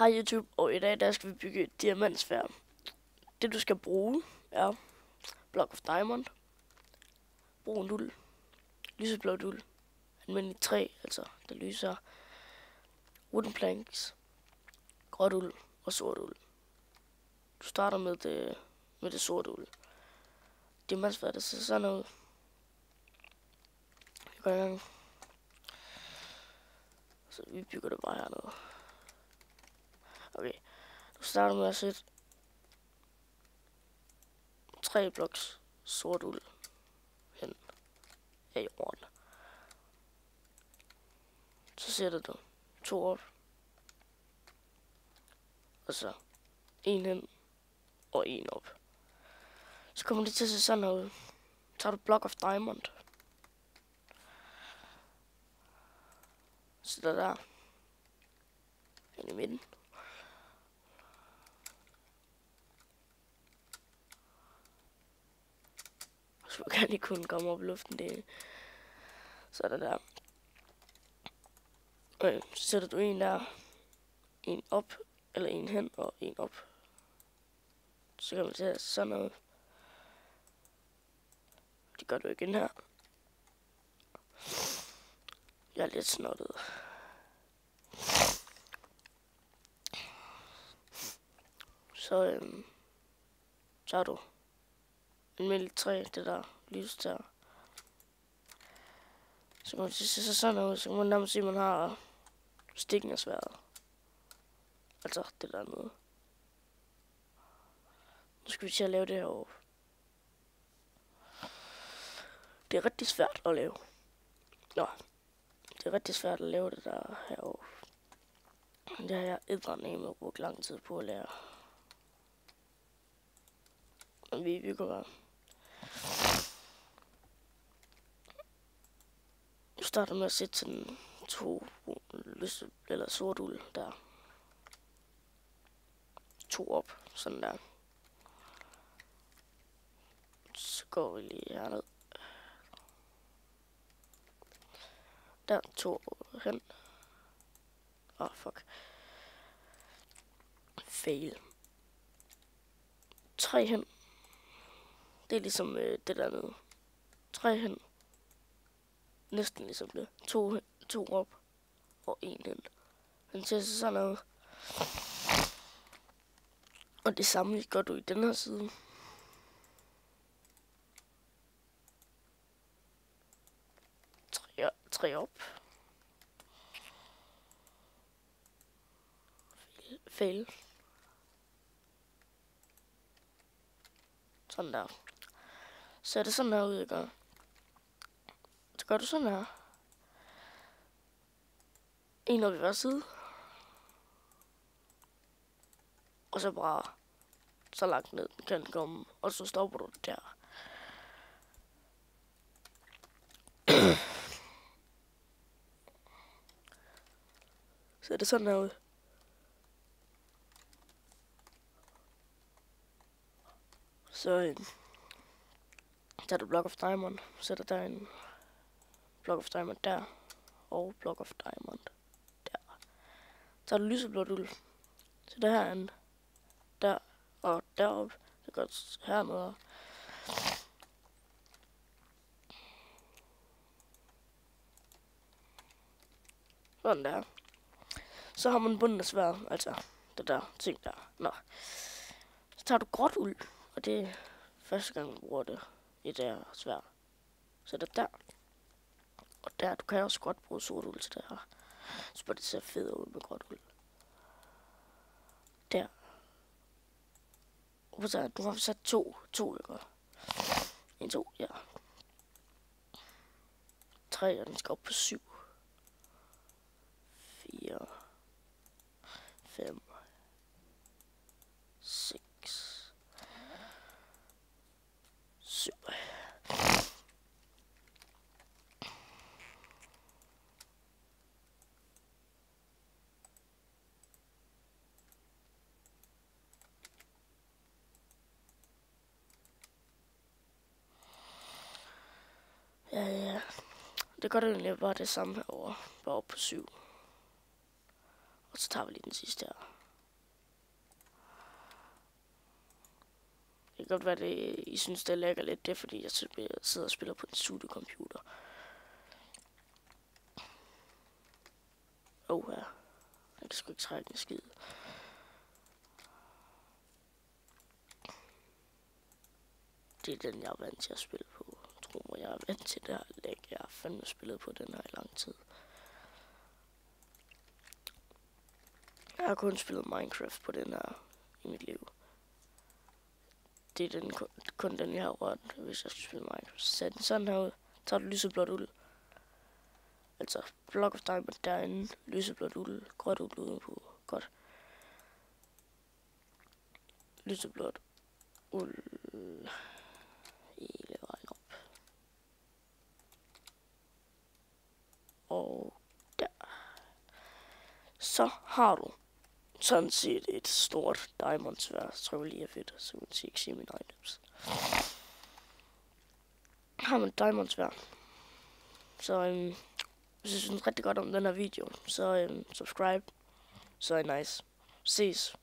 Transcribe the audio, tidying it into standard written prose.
Hej YouTube, og i dag der skal vi bygge et diamantsfærd. Det du skal bruge er block of diamond, brun uld, lyseblåt uld, almindelig træ, altså der lyser, wooden planks, gråt uld og sort uld. Du starter med det sorte uld. Diamantsfærd, det ser sådan ud. Vi går i gang. Så vi bygger det bare hernede. Okay, du starter med at sætte 3 bloks sort uld hen af jorden. Så sætter du 2 op, og så 1 hen og 1 op. Så kommer det til at se sådan her ud. Så tager du block of diamond, sætter der hen i midten. Så kan de kun komme op i luften, det så er der. Okay, så sætter du en der, en op, eller en hen og en op. Så kan man se sådan noget. Det gør du igen her. Jeg er lidt snottet. Så tager du almindeligt træ, det der lys der. Så kan man se sådan noget, så kan man nærmest se, at man har stikken af sværdet. Altså det der noget. Nu skal vi til at lave det her. Det er rigtig svært at lave. Nå, det er rigtig svært at lave det der herovre. Det har jeg eddermame brugt lang tid på at lære. Men vi bygger bare. Du starter med at sætte sådan 2 lyse eller sort uld der. 2 op, sådan der. Så går vi lige herned. Der 2 hen. Fuck. Fail. 3 hen. Det er ligesom det der nede. 3 hen. Næsten ligesom det. 2 op og 1 hen. Den ser så sådan noget. Og det samme gør du i den her side. Tre op. Fail. Sådan der. Så er det sådan her ud, ikke? Så gør du sådan her. En op i hver side. Og så bare så langt ned kan den komme. Og så stopper du det der. Så er det sådan her ud. Så tager du block of diamond, sætter der en block of diamond der, og block of diamond der. Tager du lyseblåt uld, sætter her en der, og derop, så går det hernede. Sådan der. Så har man bunden af sværd, altså det der ting der. Nå. Så tager du gråt uld, og det er første gang, du bruger det i det her sværd. Så det der. Og der, du kan også godt bruge sort uld til det her. Så bare det ser fedt ud med gråt uld. Der. Og så du har sat 2, ikke? 1, 2, ja. 3, og den skal op på 7. 4. 5. 6. 7. Ja. Det gør det egentlig bare det samme herovre. Bare op på 7. Og så tager vi lige den sidste her. kan godt være, det I synes, det lægger lidt. Det er, fordi jeg sidder og spiller på en sudo-computer. Ja. Jeg kan sgu ikke trække en skid. Det er den, jeg er vant til at spille på. Tro mig, jeg er vant til det her læg. Jeg har fandme spillet på den her i lang tid. Jeg har kun spillet Minecraft på den her i mit liv. Det er kun den, jeg har rørt, hvis jeg skal spille Minecraft. Sæt den sådan her ud. Tager du lyseblåt uld. Altså, Block of Diamond derinde. Lyseblåt uld. Gråt uld udenpå. Godt. Lyseblåt uld. Hele vejen op. Og der. Så har du sådan set et stort diamondsværd. Så tror jeg lige er fedt, så man ikke se mine items. Har man et diamondsværd, så hvis I synes rigtig godt om den her video, så subscribe, så er nice. Ses.